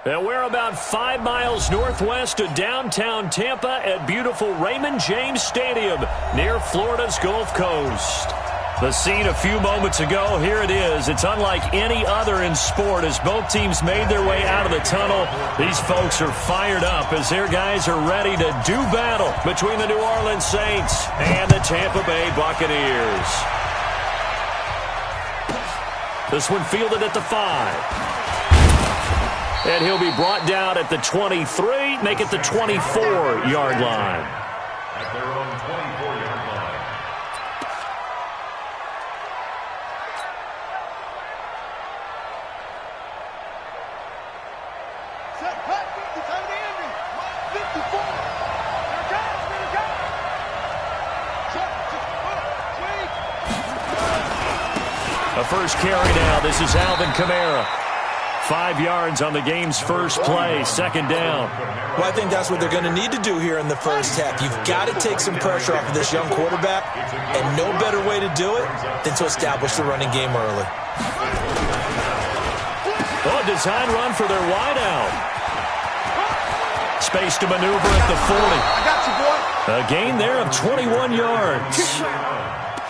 And we're about 5 miles northwest of downtown Tampa at beautiful Raymond James Stadium near Florida's Gulf Coast. The scene a few moments ago, here it is. It's unlike any other in sport as both teams made their way out of the tunnel. These folks are fired up as their guys are ready to do battle between the New Orleans Saints and the Tampa Bay Buccaneers. This one fielded at the 5. And he'll be brought down at the 23, make it the 24-yard line. At their own 24-yard line. Set, cut, 57 Andy. 54. There it goes, there it goes. Check, A first carry now. This is Alvin Kamara. 5 yards on the game's first play, second down. Well, I think that's what they're going to need to do here in the first half. You've got to take some pressure off of this young quarterback, and no better way to do it than to establish the running game early. Oh, design run for their wideout. Space to maneuver at the 40. I got you, boy. A gain there of 21 yards.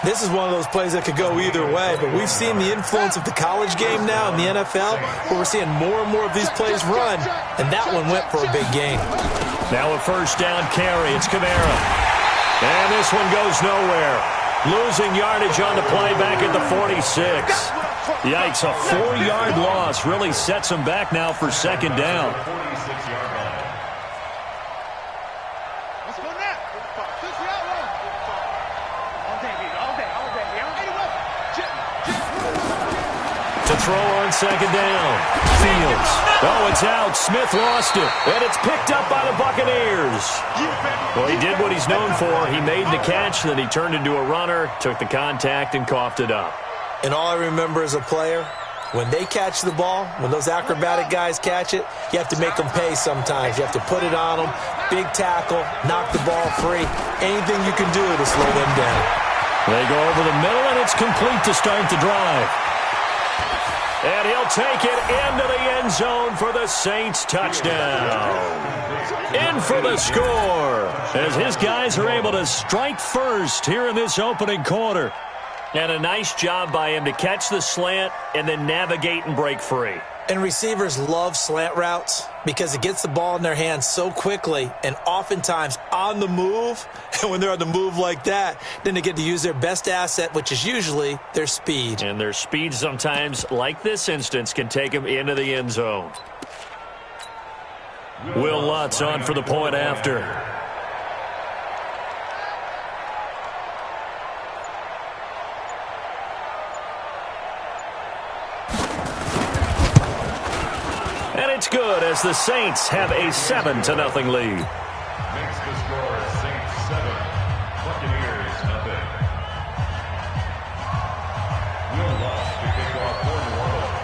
This is one of those plays that could go either way, but we've seen the influence of the college game now in the NFL, where we're seeing more and more of these plays run, and that one went for a big gain. Now a first down carry. It's Kamara. And this one goes nowhere. Losing yardage on the play back at the 46. Yikes, a 4-yard loss really sets him back now for second down. 46-yard line. Let's go now. This is out one. All day. To throw on second down. Fields. Oh, it's out. Smith lost it. And it's picked up by the Buccaneers. Well, he did what he's known for. He made the catch, then he turned into a runner, took the contact, and coughed it up. And all I remember as a player, when they catch the ball, when those acrobatic guys catch it, you have to make them pay sometimes. You have to put it on them, big tackle, knock the ball free. Anything you can do to slow them down. They go over the middle, and it's complete to start the drive. And he'll take it into the end zone for the Saints touchdown. In for the score as his guys are able to strike first here in this opening quarter. And a nice job by him to catch the slant and then navigate and break free. And receivers love slant routes because it gets the ball in their hands so quickly and oftentimes on the move. And when they're on the move like that, then they get to use their best asset, which is usually their speed. And their speed sometimes, like this instance, can take them into the end zone. Will Lutz on for the point after. It's good as the Saints have a 7-0 lead. Makes the score Saints 7, Buccaneers 0. Will Lutz to kick off for New Orleans.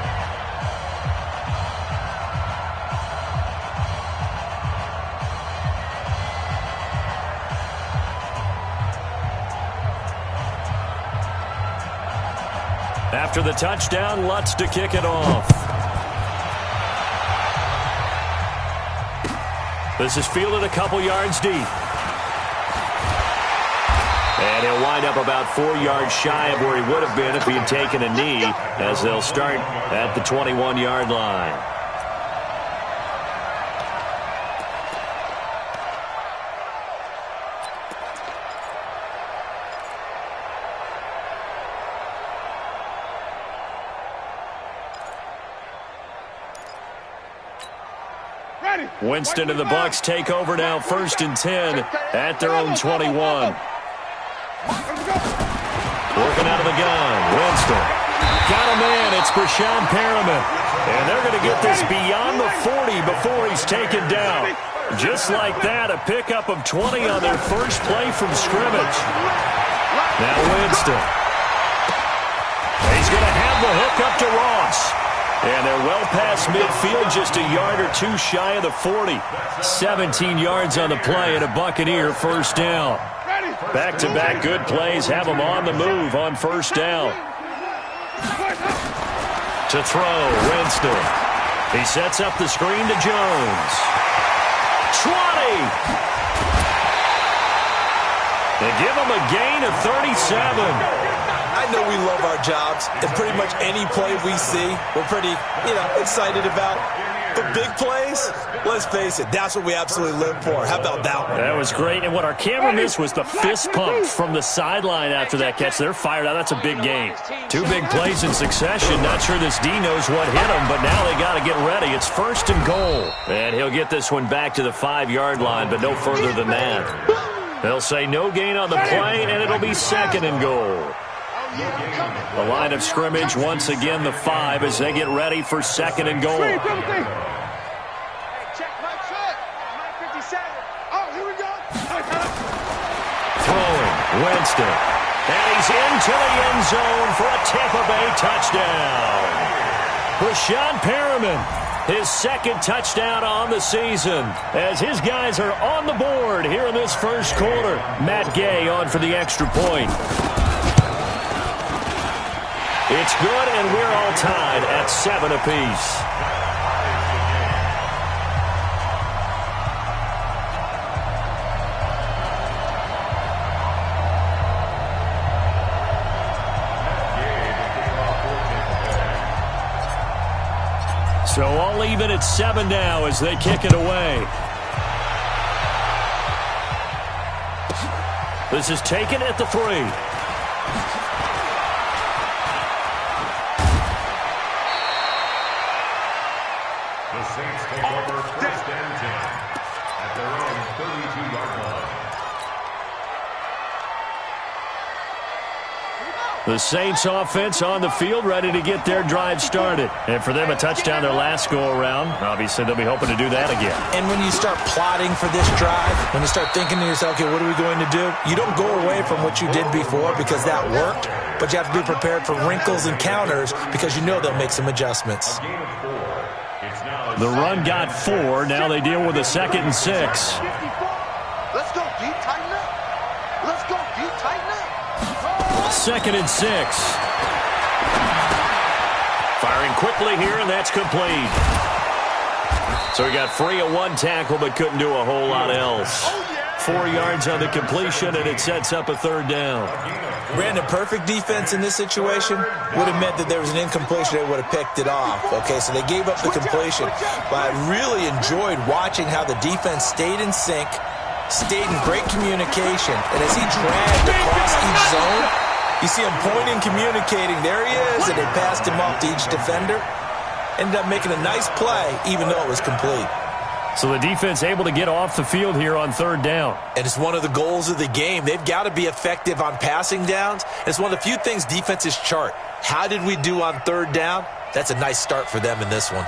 After the touchdown, Lutz to kick it off. This is fielded a couple yards deep. And he'll wind up about 4 yards shy of where he would have been if he had taken a knee, as they'll start at the 21-yard line. Winston and the Bucs take over now, 1st and 10 at their own 21. Working out of the gun, Winston. Got a man, it's Brashad Perriman. And they're going to get this beyond the 40 before he's taken down. Just like that, a pickup of 20 on their first play from scrimmage. Now Winston. He's going to have the hook up to Ross. And they're well past midfield, just a yard or two shy of the 40. 17 yards on the play and a Buccaneer first down. Back-to-back good plays have them on the move on first down. To throw, Winston. He sets up the screen to Jones. 20. They give him a gain of 37. I know we love our jobs, and pretty much any play we see, we're pretty, excited about. But big plays, let's face it, that's what we absolutely live for. How about that one? That was great, and what our camera missed was the fist pump from the sideline after that catch. They're fired out. That's a big gain. 2 big plays in succession. Not sure this D knows what hit him, but now they got to get ready. It's 1st and goal. And he'll get this one back to the 5-yard line, but no further than that. They'll say no gain on the play, and it'll be 2nd and goal. The line of scrimmage, once again, the 5 as they get ready for 2nd and goal. Check my foot. 57. Oh, here we go. Throwing, Winston. And he's into the end zone for a Tampa Bay touchdown. Brashad Perriman, his 2nd touchdown on the season, as his guys are on the board here in this 1st quarter. Matt Gay on for the extra point. It's good, and we're all tied at 7 apiece. So all even at 7 now as they kick it away. This is taken at the 3. The Saints take over 1st and 10 at their own 32-yard line. The Saints offense on the field, ready to get their drive started. And for them, a touchdown their last go-around. Obviously, they'll be hoping to do that again. And when you start plotting for this drive, when you start thinking to yourself, okay, what are we going to do? You don't go away from what you did before because that worked, but you have to be prepared for wrinkles and counters because you know they'll make some adjustments. The run got 4. Now they deal with a 2nd and 6. Let's go deep, tighten up. Let's go deep, tighten up. 2nd and 6. Firing quickly here, and that's complete. So he got free of 1 tackle, but couldn't do a whole lot else. 4 yards on the completion, and it sets up a 3rd down. Brandon, perfect defense in this situation would have meant that there was an incompletion. They would have picked it off. Okay, so they gave up the completion. But I really enjoyed watching how the defense stayed in sync, stayed in great communication. And as he dragged across each zone, you see him pointing, communicating. There he is, and they passed him off to each defender. Ended up making a nice play, even though it was complete. So the defense able to get off the field here on 3rd down. And it's one of the goals of the game. They've got to be effective on passing downs. It's one of the few things defenses chart. How did we do on 3rd down? That's a nice start for them in this one.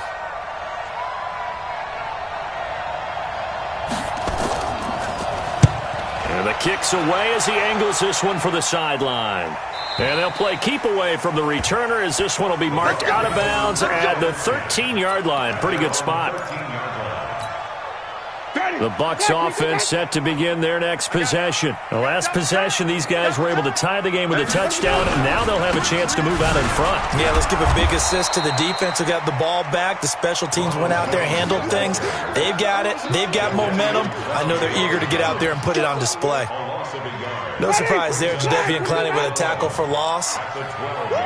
And the kick's away as he angles this one for the sideline. And they'll play keep away from the returner as this one will be marked out of bounds at the 13-yard line. Pretty good spot. The Bucs offense set to begin their next possession. The last possession, these guys were able to tie the game with a touchdown, and now they'll have a chance to move out in front. Yeah, let's give a big assist to the defense who got the ball back. The special teams went out there, handled things. They've got it. They've got momentum. I know they're eager to get out there and put it on display. No surprise there, Jadeveon Clowney with a tackle for loss.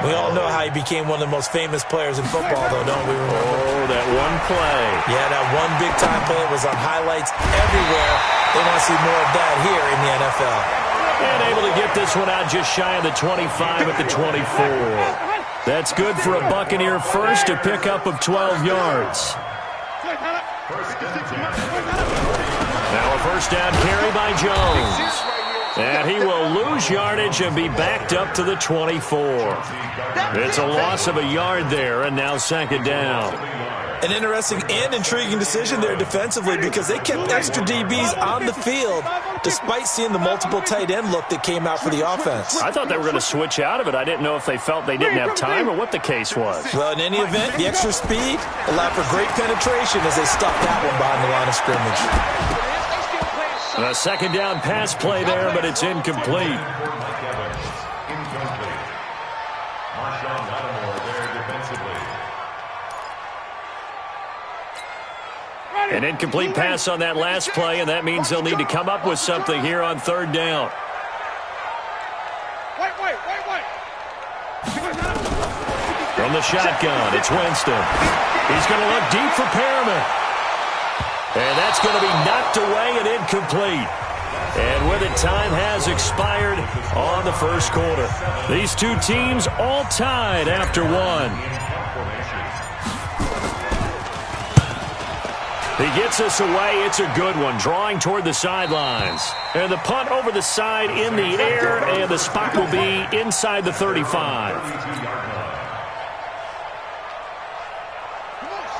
We all know how he became one of the most famous players in football, though, don't we? Oh, that one play. Yeah, that one big-time play was on highlights everywhere. They want to see more of that here in the NFL. And able to get this one out just shy of the 25 at the 24. That's good for a Buccaneer first, a pickup of 12 yards. Now a 1st down carry by Jones. And he will lose yardage and be backed up to the 24. It's a loss of a yard there, and now 2nd down. An interesting and intriguing decision there defensively because they kept extra DBs on the field despite seeing the multiple tight end look that came out for the offense. I thought they were going to switch out of it. I didn't know if they felt they didn't have time or what the case was. Well, in any event, the extra speed allowed for great penetration as they stuffed that one behind the line of scrimmage. A 2nd down pass play there, but it's incomplete. An incomplete pass on that last play, and that means they'll need to come up with something here on third down. From the shotgun, it's Winston. He's going to look deep for Perriman. And that's going to be knocked away and incomplete. And with it, time has expired on the first quarter. These two teams all tied after one. He gets us away. It's a good one, drawing toward the sidelines. And the punt over the side in the air, and the spot will be inside the 35.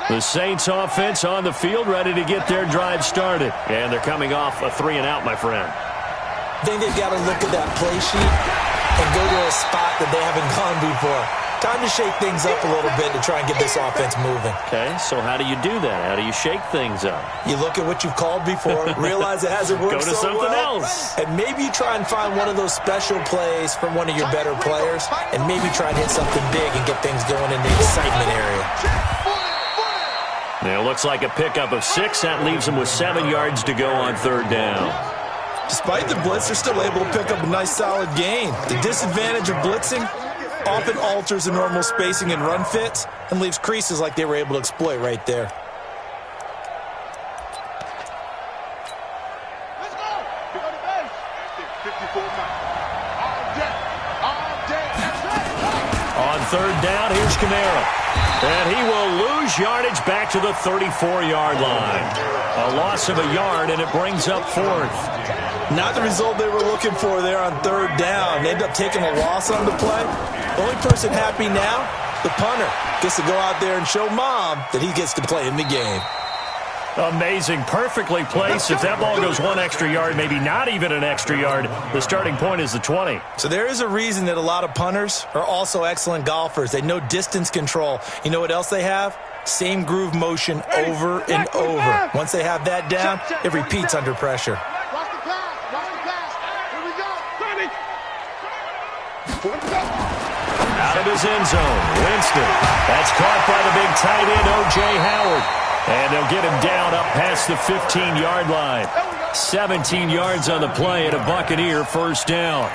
The Saints offense on the field, ready to get their drive started. And they're coming off a 3-and-out, my friend. I think they've got to look at that play sheet and go to a spot that they haven't gone before. Time to shake things up a little bit to try and get this offense moving. Okay, so how do you do that? How do you shake things up? You look at what you've called before, realize it hasn't worked so well. Go to something else. And maybe you try and find one of those special plays from one of your better players, and maybe try and hit something big and get things going in the excitement area. Now, it looks like a pickup of 6. That leaves them with 7 yards to go on third down. Despite the blitz, they're still able to pick up a nice, solid gain. The disadvantage of blitzing often alters the normal spacing and run fits and leaves creases like they were able to exploit right there. Let's go. We go to base. 54 miles. All day. All day. That's right. On third down, here's Kamara. And he will lose yardage back to the 34-yard line. A loss of a yard, and it brings up fourth. Not the result they were looking for there on third down. They end up taking a loss on the play. The only person happy now, the punter, gets to go out there and show mom that he gets to play in the game. Amazing. Perfectly placed. If that ball goes 1 extra yard, maybe not even an extra yard, the starting point is the 20. So there is a reason that a lot of punters are also excellent golfers. They know distance control. You know what else they have? Same groove motion over and over. Once they have that down, it repeats under pressure. Watch the pass. Watch the pass. Here we go. Out of his end zone, Winston. That's caught by the big tight end, O.J. Howard. And they'll get him down up past the 15-yard line. 17 yards on the play and a Buccaneer first down.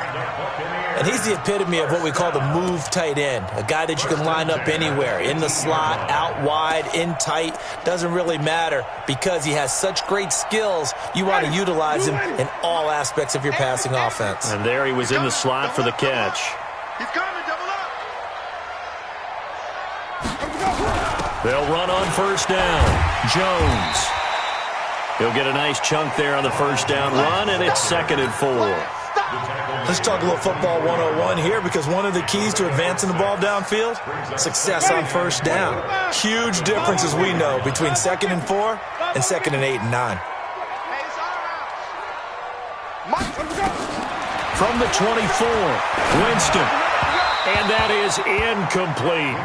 And he's the epitome of what we call the move tight end, a guy that you can line up anywhere, in the slot, out wide, in tight, doesn't really matter because he has such great skills. You want to utilize him in all aspects of your passing offense. And there he was in the slot for the catch. He's coming. Double up. They'll run on first down. Jones. He'll get a nice chunk there on the first down run, and it's 2nd and 4. Let's talk a little football 101 here, because one of the keys to advancing the ball downfield, success on first down. Huge difference, as we know, between 2nd and 4 and 2nd and 8 and 9. From the 24, Winston. And that is incomplete.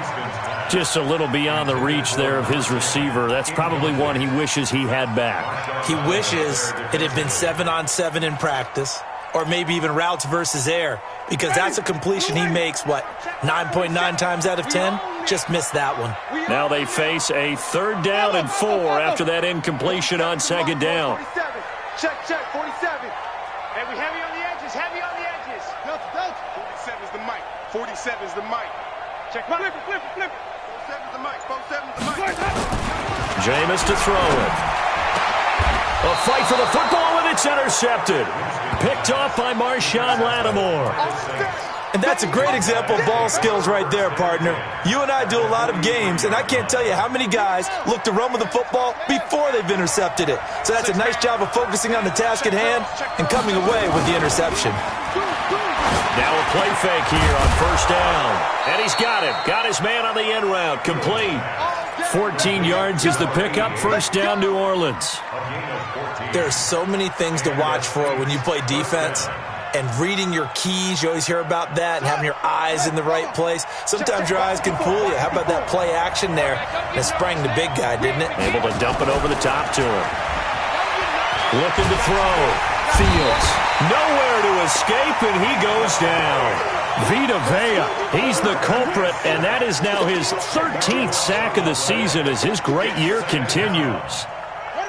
Just a little beyond the reach there of his receiver. That's probably one he wishes he had back. He wishes it had been 7-on-7 in practice, or maybe even routes versus air, because that's a completion he makes, 9.9 times out of 10? Just missed that one. Now they face a 3rd down and 4 after that incompletion on 2nd down. 47. Check, 47. And we heavy on the edges, heavy on the edges. Delta. 47 is the mic. 47 is the mic. Check, flip it. 47 is the mic. 47 is the mic. Jameis to throw it. A fight for the football, and it's intercepted. Picked off by Marshawn Lattimore. And that's a great example of ball skills right there, partner. You and I do a lot of games, and I can't tell you how many guys look to run with the football before they've intercepted it. So that's a nice job of focusing on the task at hand and coming away with the interception. Now a play fake here on first down. And he's got him. Got his man on the end route. Complete. 14 yards is the pickup. First down, New Orleans. There are so many things to watch for when you play defense. And reading your keys, you always hear about that, and having your eyes in the right place. Sometimes your eyes can fool you. How about that play action there? And it sprang the big guy, didn't it? Able to dump it over the top to him. Looking to throw. Fields. Nowhere to escape, and he goes down. Vita Vea, he's the culprit, and that is now his 13th sack of the season as his great year continues.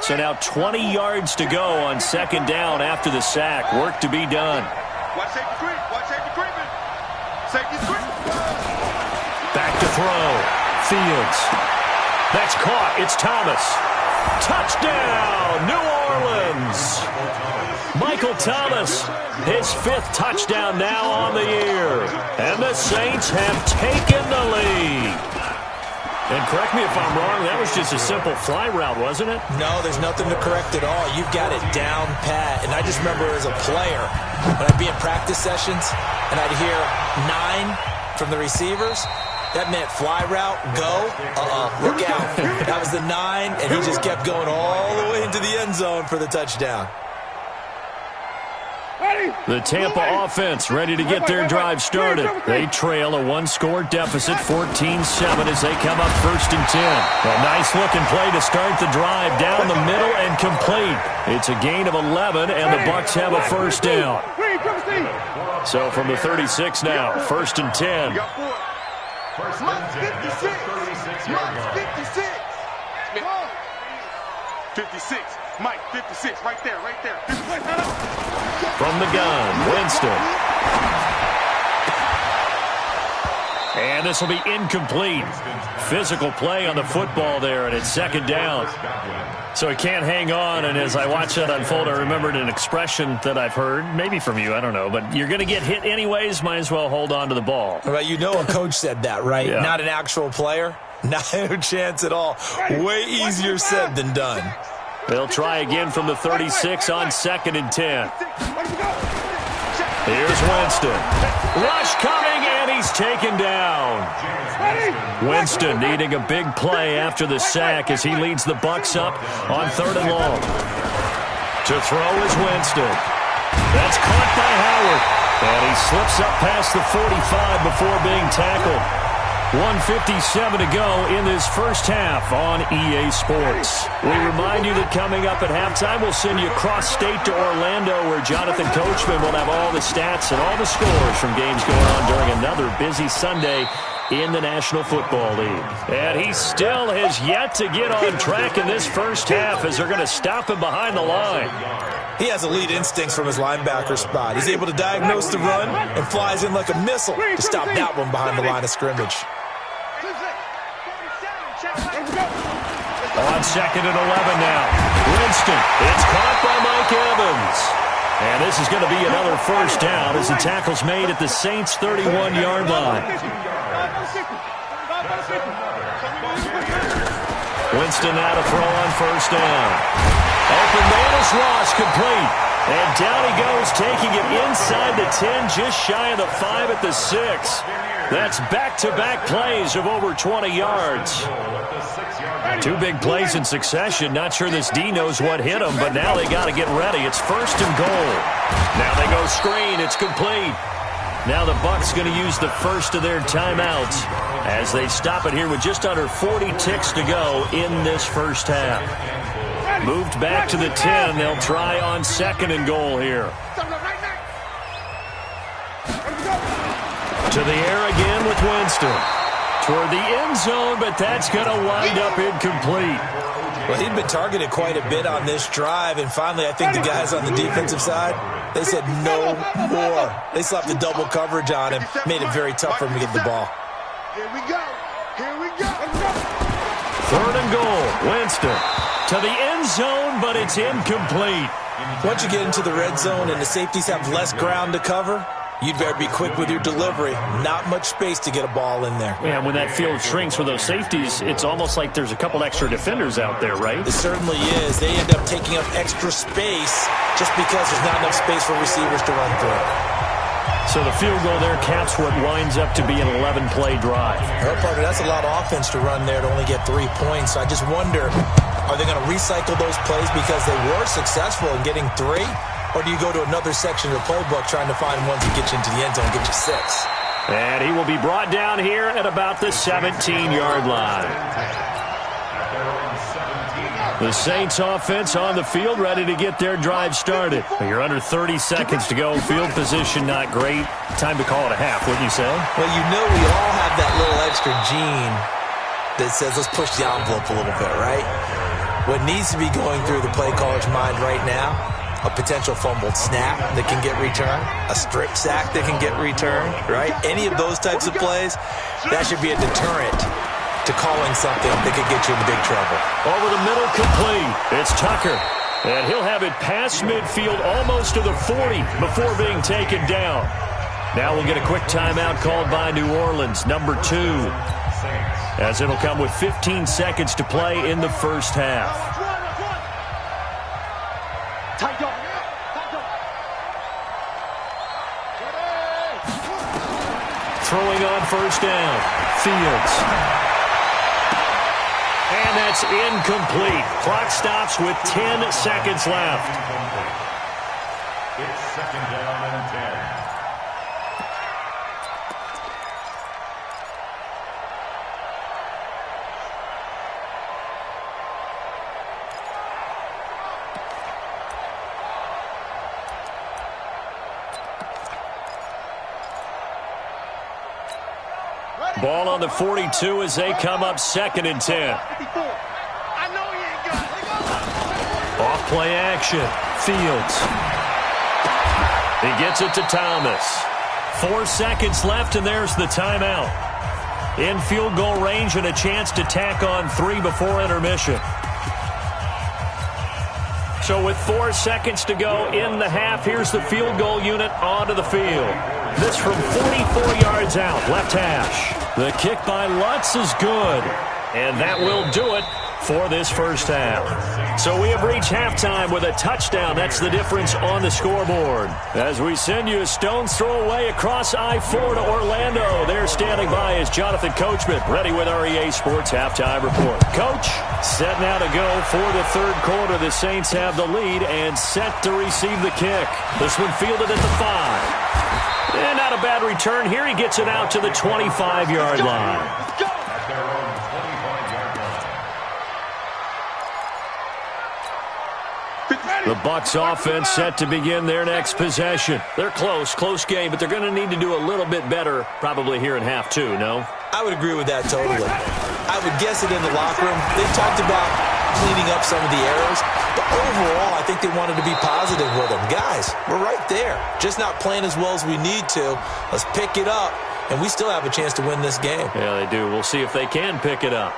So now 20 yards to go on second down after the sack. Work to be done. Watch safety creep. Watch safety creeping. Safety creep. Back to throw. Fields. That's caught. It's Thomas. Touchdown, New Orleans. Michael Thomas, his 5th touchdown now on the year. And the Saints have taken the lead. And correct me if I'm wrong, that was just a simple fly route, wasn't it? No, there's nothing to correct at all. You've got it down pat. And I just remember as a player, when I'd be in practice sessions and I'd hear 9 from the receivers, that meant fly route, go, look out. That was the 9, and he just kept going all the way into the end zone for the touchdown. The Tampa offense ready to get their drive started. They trail a 1-score deficit, 14-7 as they come up 1st and 10. A nice-looking play to start the drive down the middle and complete. It's a gain of 11, and the Bucs have a 1st down. So from the 36 now, 1st and 10. Mike 56. Mike 56. 56. Mike 56. Right there. Right there. From the gun, Winston. And this will be incomplete. Physical play on the football there, and it's 2nd down. So he can't hang on, and as I watch that unfold, I remembered an expression that I've heard, maybe from you, I don't know, but you're going to get hit anyways, might as well hold on to the ball. Well, you know a coach said that, right? Yeah. Not an actual player. No chance at all. Way easier said than done. They'll try again from the 36 on 2nd and 10. Here's Winston. Rush coming, and he's taken down. Winston needing a big play after the sack as he leads the Bucs up on 3rd and long. To throw is Winston. That's caught by Howard. And he slips up past the 45 before being tackled. 1:57 to go in this first half on EA Sports. We remind you that coming up at halftime, we'll send you cross-state to Orlando, where Jonathan Coachman will have all the stats and all the scores from games going on during another busy Sunday in the National Football League. And he still has yet to get on track in this first half as they're going to stop him behind the line. He has elite instincts from his linebacker spot. He's able to diagnose the run and flies in like a missile to stop that one behind the line of scrimmage. On 2nd and 11 now. Winston. It's caught by Mike Evans. And this is going to be another 1st down as the tackle's made at the Saints' 31-yard line. Winston now to throw on 1st down. Open man is Ross, complete. And down he goes, taking it inside the 10, just shy of the 5 at the 6. That's back-to-back plays of over 20 yards. 2 big plays in succession. Not sure this D knows what hit him, but now they got to get ready. It's 1st and goal. Now they go screen. It's complete. Now the Bucs going to use the first of their timeouts as they stop it here with just under 40 ticks to go in this first half. Moved back to the 10. They'll try on 2nd and goal here. To the air again with Winston. Toward the end zone, but that's going to wind up incomplete. Well, he'd been targeted quite a bit on this drive, and finally I think the guys on the defensive side, they said no more. They slapped the double coverage on him, made it very tough for him to get the ball. Here we go. Here we go. 3rd and goal. Winston to the end zone, but it's incomplete. Once you get into the red zone and the safeties have less ground to cover, you'd better be quick with your delivery. Not much space to get a ball in there. Yeah, when that field shrinks for those safeties, it's almost like there's a couple extra defenders out there, right? It certainly is. They end up taking up extra space just because there's not enough space for receivers to run through. So the field goal there caps what winds up to be an 11-play drive. Well, partner, that's a lot of offense to run there to only get 3 points. So I just wonder, are they going to recycle those plays because they were successful in getting 3? Or do you go to another section of the playbook trying to find ones that get you into the end zone and get you 6? And he will be brought down here at about the 17-yard line. The Saints offense on the field ready to get their drive started. You're under 30 seconds to go. Field position not great. Time to call it a half, wouldn't you say? Well, you know we all have that little extra gene that says let's push the envelope a little bit, right? What needs to be going through the play caller's mind right now, a potential fumbled snap that can get returned, a strip sack that can get returned, right? Any of those types of plays, that should be a deterrent to calling something that could get you into big trouble. Over the middle, complete. It's Tucker. And he'll have it past midfield almost to the 40 before being taken down. Now we'll get a quick timeout called by New Orleans, number 2, as it'll come with 15 seconds to play in the first half. Throwing on first down, Fields. And that's incomplete. Clock stops with 10 seconds left. It's second down and 10. Ball on the 42 as they come up second and 10. Off play action. Fields. He gets it to Thomas. 4 seconds left, and there's the timeout. In field goal range and a chance to tack on 3 before intermission. So with 4 seconds to go in the half, here's the field goal unit onto the field. This from 44 yards out, left hash. The kick by Lutz is good, and that will do it for this first half. So we have reached halftime with a touchdown. That's the difference on the scoreboard. As we send you a stone's throw away across I-4 to Orlando. There standing by is Jonathan Coachman, ready with our EA Sports Halftime Report. Coach, set now to go for the third quarter. The Saints have the lead and set to receive the kick. This one fielded at the 5. And not a bad return here. He gets it out to the 25-yard line. At their own 25-yard line. The Bucs offense set to begin their next possession. They're close game, but they're going to need to do a little bit better probably here in half 2, no? I would agree with that totally. I would guess it in the locker room. They talked about cleaning up some of the errors, but overall, I think they wanted to be positive with them. Guys, we're right there. Just not playing as well as we need to. Let's pick it up, and we still have a chance to win this game. Yeah, they do. We'll see if they can pick it up.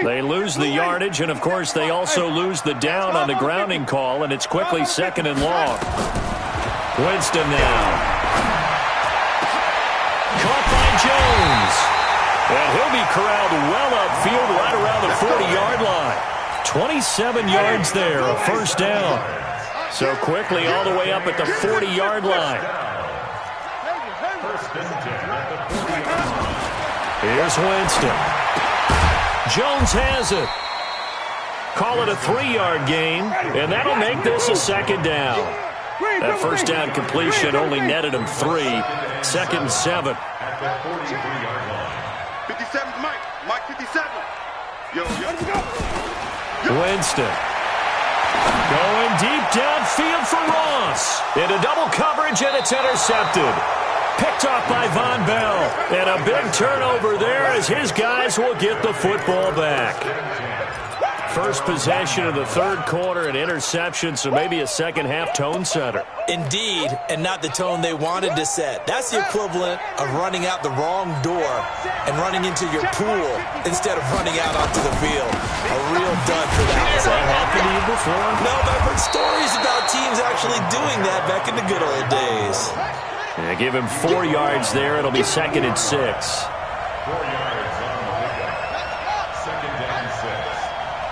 They lose the yardage, and, of course, they also lose the down on the grounding call, and it's quickly second and long. Winston now. Caught by Jones. And he'll be corralled well upfield right around the 40-yard line. 27 yards there, a first down. So quickly all the way up at the 40-yard line. Here's Winston. Jones has it. Call it a 3-yard gain, and that'll make this a second down. That first down completion only netted him 3. Second and 7. At the 43-yard line. 57's Mike. Mike 57. Yo. Winston. Going deep downfield for Ross. Into double coverage, and it's intercepted. Picked off by Von Bell. And a big turnover there as his guys will get the football back. First possession of the third quarter, an interception, so maybe a second-half tone setter. Indeed, and not the tone they wanted to set. That's the equivalent of running out the wrong door and running into your pool instead of running out onto the field. A real dud for that. Has that happened to you before? No, but I've heard stories about teams actually doing that back in the good old days. Yeah, give him 4 yards there. It'll be second and 6. 4 yards on the pickup. Second down 6.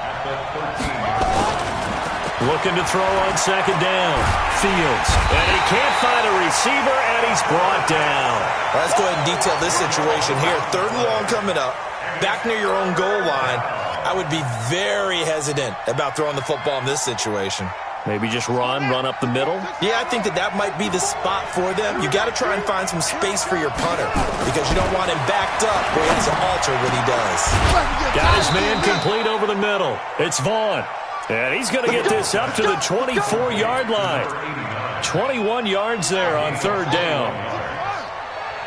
At the 13-yard line. Looking to throw on second down. Fields. And he can't find a receiver, and he's brought down. Let's go ahead and detail this situation here. Third and long coming up. Back near your own goal line. I would be very hesitant about throwing the football in this situation. Maybe just run up the middle? Yeah, I think that might be the spot for them. You got to try and find some space for your punter because you don't want him backed up where he has to alter what he does. Got his man complete over the middle. It's Vaughn. And he's going to get this up to the 24-yard line. 21 yards there on third down.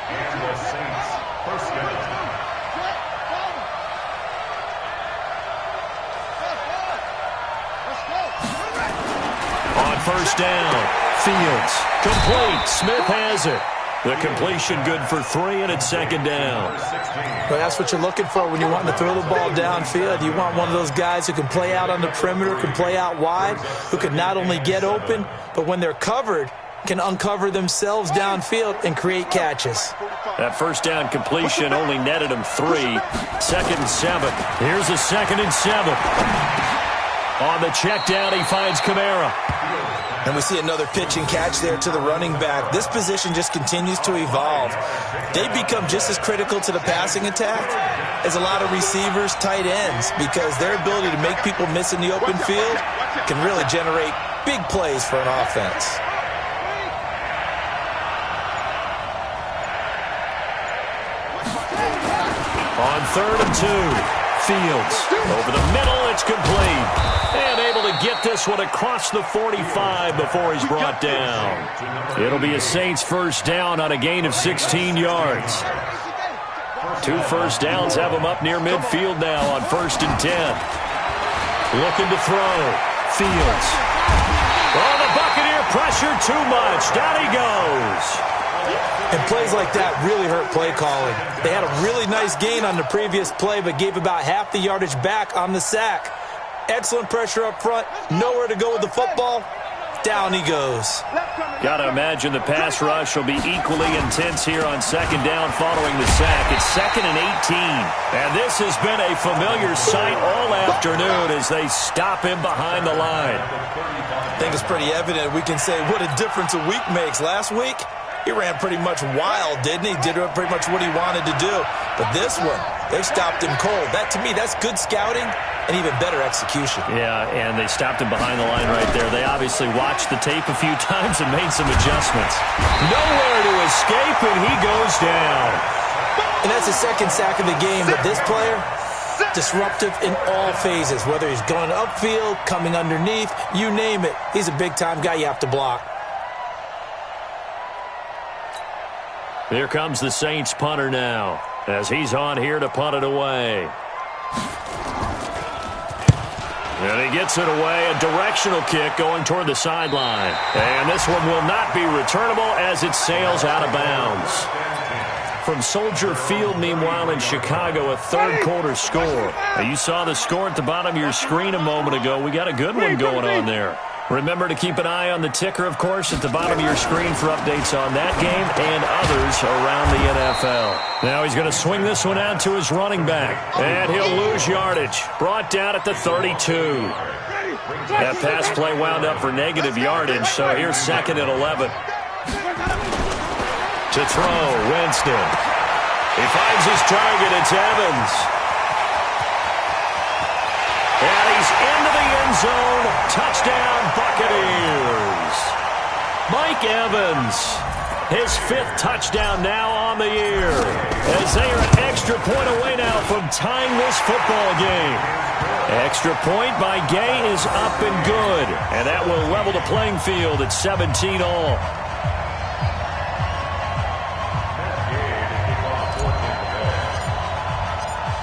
And the Saints first down. On first down, Fields complete. Smith has it. The completion good for 3, and it's second down. Well, that's what you're looking for when you want to throw the ball downfield. You want one of those guys who can play out on the perimeter, can play out wide, who can not only get open, but when they're covered, can uncover themselves downfield and create catches. That first down completion only netted him 3. 2nd and 7. Here's a 2nd and 7. On the check down, he finds Kamara. And we see another pitch and catch there to the running back. This position just continues to evolve. They become just as critical to the passing attack as a lot of receivers, tight ends, because their ability to make people miss in the open field can really generate big plays for an offense. On 3rd and 2. Fields over the middle, it's complete. And able to get this one across the 45 before he's brought down. It'll be a Saints first down on a gain of 16 yards. 2 first downs have him up near midfield now on 1st and 10. Looking to throw. Fields. Oh, the Buccaneer pressure too much. Down he goes. And plays like that really hurt play calling. They had a really nice gain on the previous play, but gave about half the yardage back on the sack. Excellent pressure up front. Nowhere to go with the football. Down he goes. Got to imagine the pass rush will be equally intense here on 2nd down following the sack. It's 2nd and 18. And this has been a familiar sight all afternoon as they stop him behind the line. I think it's pretty evident. We can say what a difference a week makes. Last week, he ran pretty much wild, didn't he? Did pretty much what he wanted to do. But this one, they stopped him cold. That, to me, that's good scouting and even better execution. Yeah, and they stopped him behind the line right there. They obviously watched the tape a few times and made some adjustments. Nowhere to escape, and he goes down. And that's the 2nd sack of the game. But this player, disruptive in all phases, whether he's going upfield, coming underneath, you name it. He's a big-time guy you have to block. Here comes the Saints punter now, as he's on here to punt it away. And he gets it away, a directional kick going toward the sideline. And this one will not be returnable as it sails out of bounds. From Soldier Field, meanwhile, in Chicago, a 3rd quarter score. Now, you saw the score at the bottom of your screen a moment ago. We got a good one going on there. Remember to keep an eye on the ticker, of course, at the bottom of your screen for updates on that game and others around the NFL. Now he's going to swing this one out to his running back, and he'll lose yardage. Brought down at the 32. That pass play wound up for negative yardage, so here's 2nd and 11. To throw, Winston. He finds his target, it's Evans. And he's into the end zone. Touchdown, Buccaneers. Mike Evans, his 5th touchdown now on the year. As they are an extra point away now from tying this football game. Extra point by Gay is up and good. And that will level the playing field at 17 all.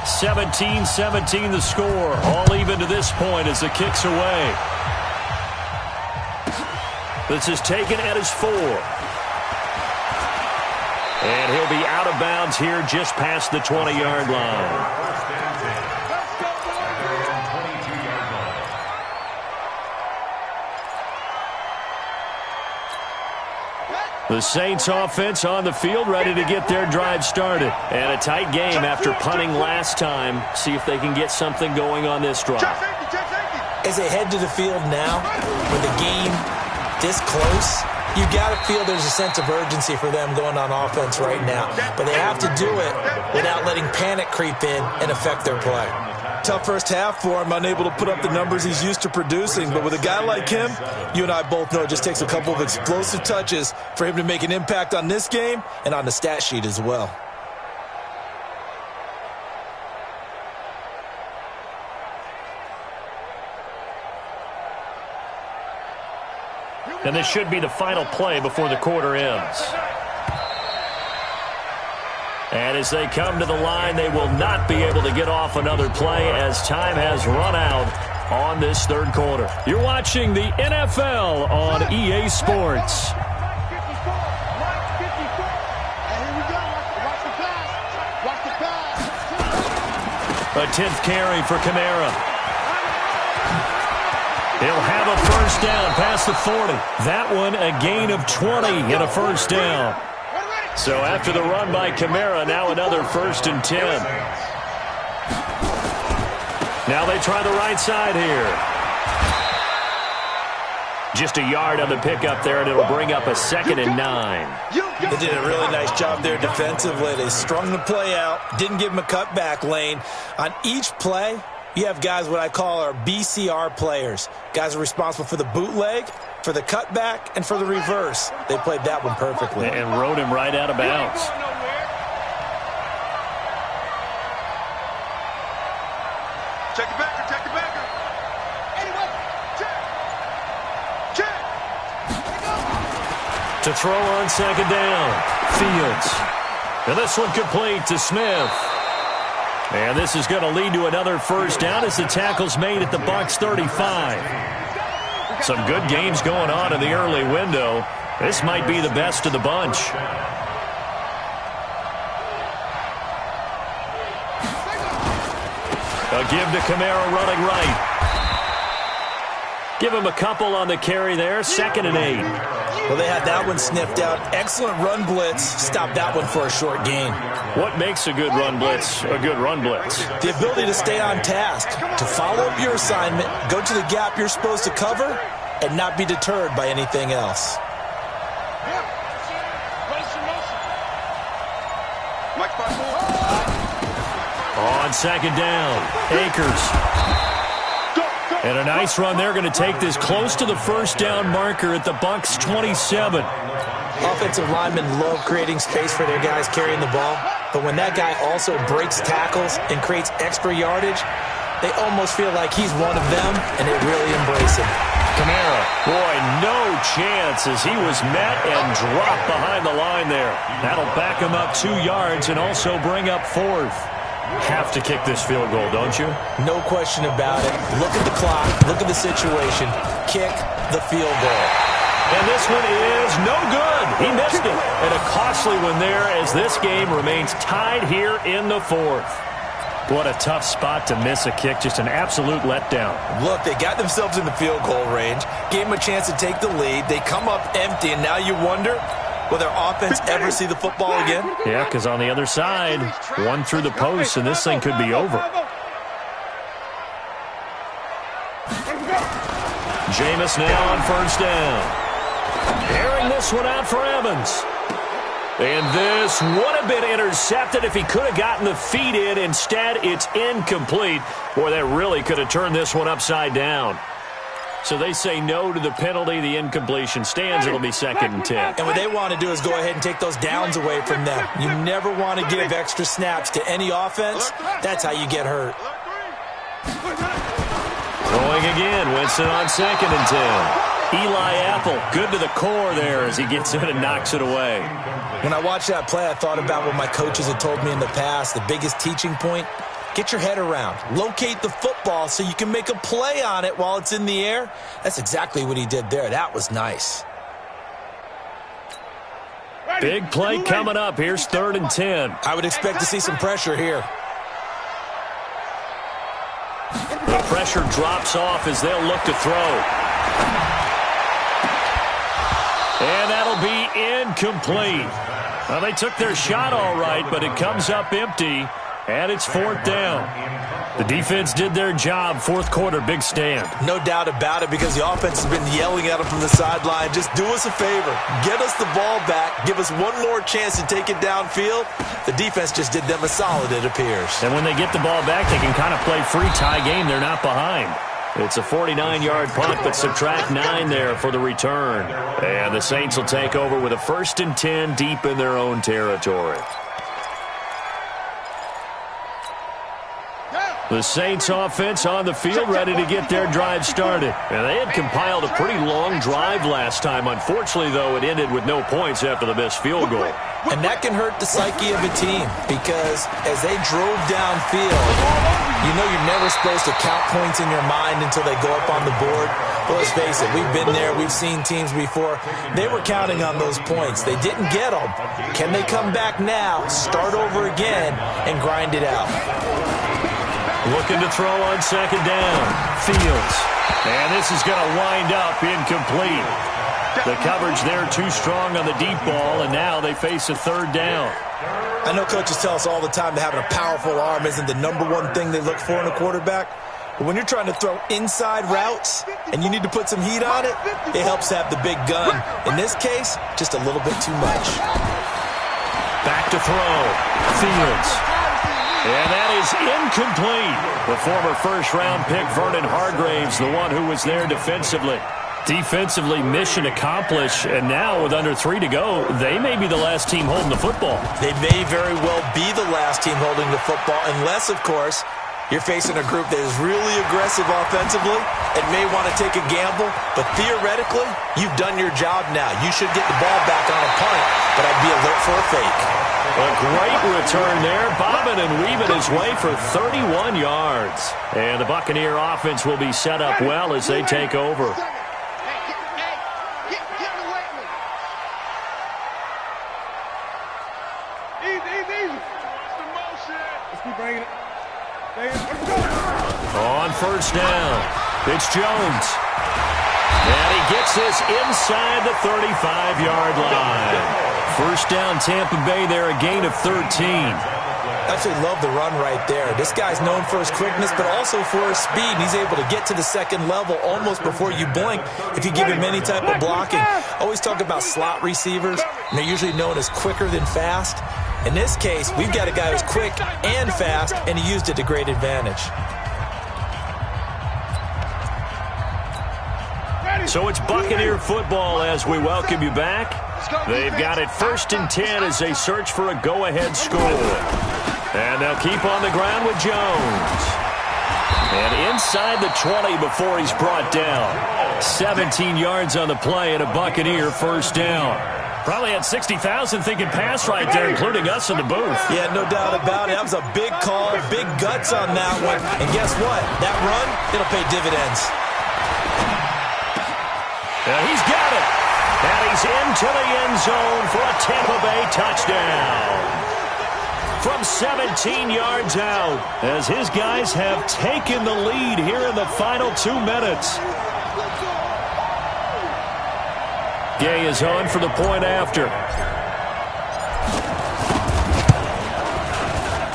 (17-17) the score. All even to this point as the kick's away. This is taken at his 4. And he'll be out of bounds here just past the 20-yard line. The Saints offense on the field, ready to get their drive started. And a tight game after punting last time. See if they can get something going on this drive. As they head to the field now, with the game this close, you got to feel there's a sense of urgency for them going on offense right now. But they have to do it without letting panic creep in and affect their play. Tough first half for him, unable to put up the numbers he's used to producing. But with a guy like him, you and I both know it just takes a couple of explosive touches for him to make an impact on this game and on the stat sheet as well. And this should be the final play before the quarter ends. And as they come to the line, they will not be able to get off another play as time has run out on this third quarter. You're watching the NFL on EA Sports. A 10th carry for Kamara. He'll have a first down past the 40. That one a gain of 20 and a first down. So after the run by Kamara, now another 1st and 10. Now they try the right side here. Just a yard on the pickup there, and it'll bring up a 2nd and 9. They did a really nice job there defensively. They strung the play out, didn't give him a cutback lane. On each play, you have guys what I call our BCR players. Guys are responsible for the bootleg, for the cutback, and for the reverse. They played that one perfectly. And rode him right out of bounds. Check it back, check it back. Anyway, check. Check. To throw on 2nd down, Fields. And this one complete to Smith. And this is going to lead to another first down as the tackle's made at the Bucs 35. Some good games going on in the early window. This might be the best of the bunch. A give to Kamara running right. Give him a couple on the carry there. 2nd and 8. Well, they had that one sniffed out. Excellent run blitz. Stopped that one for a short gain. What makes a good run blitz a good run blitz? The ability to stay on task, to follow up your assignment, go to the gap you're supposed to cover, and not be deterred by anything else. On 2nd down, Akers. And a nice run. They're going to take this close to the first down marker at the Bucs 27. Offensive linemen love creating space for their guys carrying the ball, but when that guy also breaks tackles and creates extra yardage, they almost feel like he's one of them, and they really embrace him. Kamara, boy, no chance as he was met and dropped behind the line there. That'll back him up 2 yards and also bring up 4th. Have to kick this field goal, don't you? No question about it. Look at the clock. Look at the situation. Kick the field goal. And this one is no good. He missed it. And a costly one there as this game remains tied here in the 4th. What a tough spot to miss a kick. Just an absolute letdown. Look, they got themselves in the field goal range, gave them a chance to take the lead. They come up empty, and now you wonder, will their offense ever see the football again? Yeah, because on the other side, one through the post, and this thing could be over. Jameis now on first down. Airing this one out for Evans. And this would have been intercepted if he could have gotten the feet in. Instead, it's incomplete. Boy, that really could have turned this one upside down. So they say no to the penalty. The incompletion stands. It'll be 2nd and 10. And what they want to do is go ahead and take those downs away from them. You never want to give extra snaps to any offense. That's how you get hurt. Going again. Winston on 2nd and 10. Eli Apple, good to the core there as he gets in and knocks it away. When I watched that play, I thought about what my coaches had told me in the past. The biggest teaching point, get your head around. Locate the football so you can make a play on it while it's in the air. That's exactly what he did there. That was nice. Big play coming up. Here's 3rd and 10. I would expect to see some pressure here. The pressure drops off as they'll look to throw. And that'll be incomplete. Well, they took their shot all right, but it comes up empty, and it's 4th down. The defense did their job. 4th quarter, big stand. No doubt about it, because the offense has been yelling at them from the sideline. Just do us a favor. Get us the ball back. Give us one more chance to take it downfield. The defense just did them a solid, it appears. And when they get the ball back, they can kind of play free tie game. They're not behind. It's a 49-yard punt, but subtract 9 there for the return. And the Saints will take over with a 1st and 10 deep in their own territory. The Saints offense on the field, ready to get their drive started. And they had compiled a pretty long drive last time. Unfortunately, though, it ended with no points after the missed field goal. And that can hurt the psyche of a team because as they drove downfield, you know you're never supposed to count points in your mind until they go up on the board. But let's face it, we've been there. We've seen teams before. They were counting on those points. They didn't get them. Can they come back now, start over again, and grind it out? Looking to throw on second down. Fields. And this is going to wind up incomplete. The coverage there too strong on the deep ball, and now they face a third down. I know coaches tell us all the time that having a powerful arm isn't the number one thing they look for in a quarterback. But when you're trying to throw inside routes and you need to put some heat on it, it helps to have the big gun. In this case, just a little bit too much. Back to throw. Fields. And that is incomplete. The former first-round pick, Vernon Hargraves, the one who was there defensively. Defensively, mission accomplished, and now with under 3 to go, they may be the last team holding the football. They may very well be the last team holding the football, unless, of course, you're facing a group that is really aggressive offensively and may want to take a gamble, but theoretically, you've done your job now. You should get the ball back on a punt, but I'd be alert for a fake. A great return there, bobbing and weaving his way for 31 yards. And the Buccaneer offense will be set up well as they take over. On first down, it's Jones. And he gets this inside the 35-yard line. First down, Tampa Bay there, a gain of 13. I actually love the run right there. This guy's known for his quickness, but also for his speed. And he's able to get to the second level almost before you blink if you give him any type of blocking. I always talk about slot receivers, and they're usually known as quicker than fast. In this case, we've got a guy who's quick and fast, and he used it to great advantage. So it's Buccaneer football as we welcome you back. They've got it 1st and 10 as they search for a go-ahead score. And they'll keep on the ground with Jones. And inside the 20 before he's brought down. 17 yards on the play and a Buccaneer first down. Probably had 60,000 thinking pass right there, including us in the booth. Yeah, no doubt about it. That was a big call, big guts on that one. And guess what? That run, it'll pay dividends. He's got it. And he's into the end zone for a Tampa Bay touchdown. From 17 yards out, as his guys have taken the lead here in the final 2 minutes. Gay is on for the point after.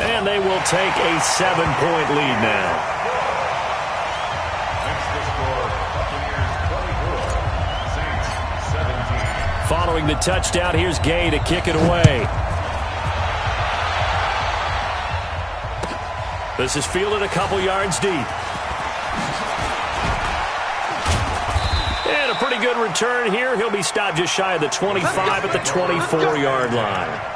And they will take a 7-point lead now. Following the touchdown, here's Gay to kick it away. This is fielded a couple yards deep. And a pretty good return here. He'll be stopped just shy of the 25 at the 24-yard line.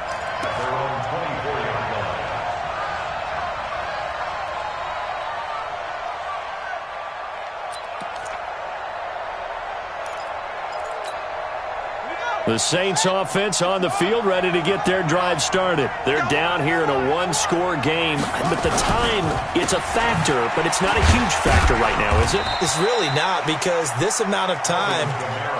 The Saints offense on the field ready to get their drive started. They're down here in a one-score game, but the time, it's a factor, but it's not a huge factor right now, is it? It's really not, because this amount of time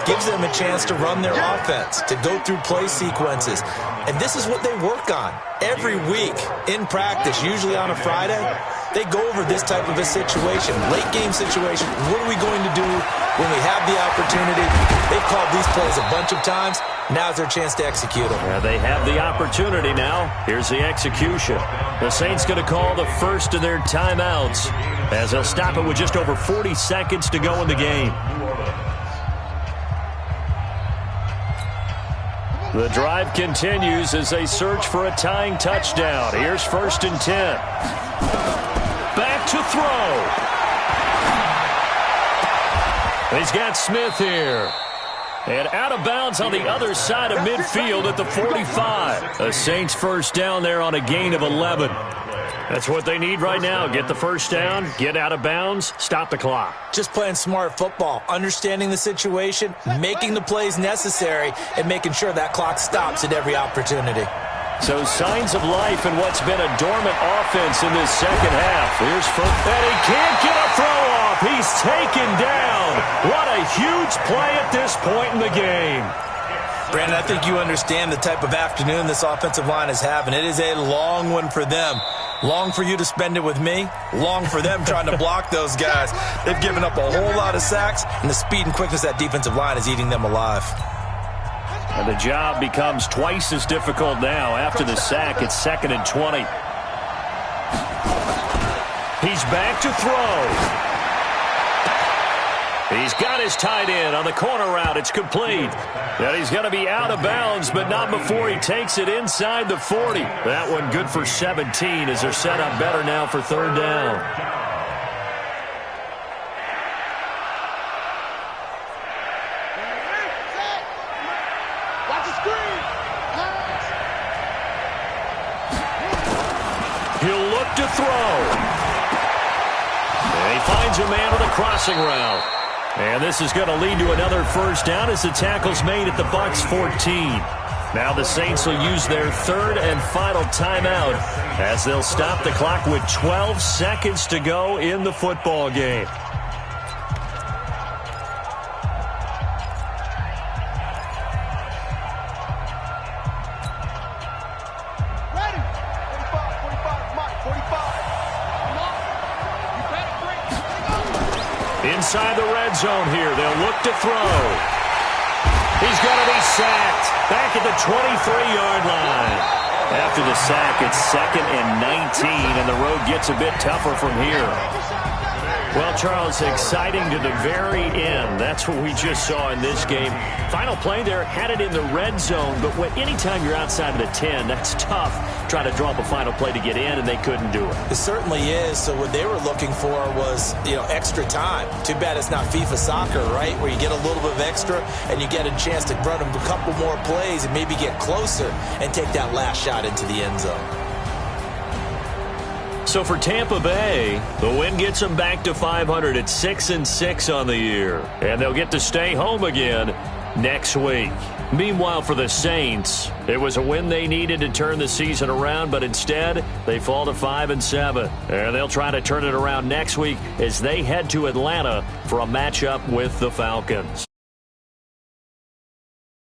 gives them a chance to run their offense, to go through play sequences. And this is what they work on every week in practice, usually on a Friday. They go over this type of a situation, late game situation. What are we going to do when we have the opportunity? They've called these plays a bunch of times. Now's their chance to execute them. Yeah, they have the opportunity now. Here's the execution. The Saints going to call the first of their timeouts as they'll stop it with just over 40 seconds to go in the game. The drive continues as they search for a tying touchdown. Here's 1st and 10. Back to throw. He's got Smith here. And out of bounds on the other side of midfield at the 45. The Saints first down there on a gain of 11. That's what they need right now. Get the first down, get out of bounds, stop the clock. Just playing smart football, understanding the situation, making the plays necessary, and making sure that clock stops at every opportunity. So signs of life in what's been a dormant offense in this second half. Here's first, and he can't get a throw off. He's taken down. What a huge play at this point in the game. Brandon, I think you understand the type of afternoon this offensive line is having. It is a long one for them. Long for you to spend it with me. Long for them trying to block those guys. They've given up a whole lot of sacks, and the speed and quickness of that defensive line is eating them alive. And the job becomes twice as difficult now. After the sack, it's 2nd and 20. He's back to throw. He's got his tight end on the corner route. It's complete. And he's going to be out of bounds, but not before he takes it inside the 40. That one good for 17 as they're set up better now for 3rd down. Watch the screen. He'll look to throw. And he finds a man on the crossing route. And this is going to lead to another first down as the tackle's made at the Bucs 14. Now the Saints will use their 3rd and final timeout as they'll stop the clock with 12 seconds to go in the football game. Ready. 45, Mike. 45. You better bring it. Inside the red zone here, they'll look to throw. He's going to be sacked back at the 23-yard line. After the sack, it's 2nd and 19, and the road gets a bit tougher from here. Well, Charles, exciting to the very end. That's what we just saw in this game. Final play there, had it in the red zone, but anytime you're outside of the 10, that's tough. Trying to draw up a final play to get in, and they couldn't do it. It certainly is. So what they were looking for was, extra time. Too bad it's not FIFA soccer, right, where you get a little bit of extra and you get a chance to run a couple more plays and maybe get closer and take that last shot into the end zone. So for Tampa Bay, the win gets them back to 500 at 6-6 on the year. And they'll get to stay home again next week. Meanwhile, for the Saints, it was a win they needed to turn the season around, but instead they fall to 5-7. And they'll try to turn it around next week as they head to Atlanta for a matchup with the Falcons.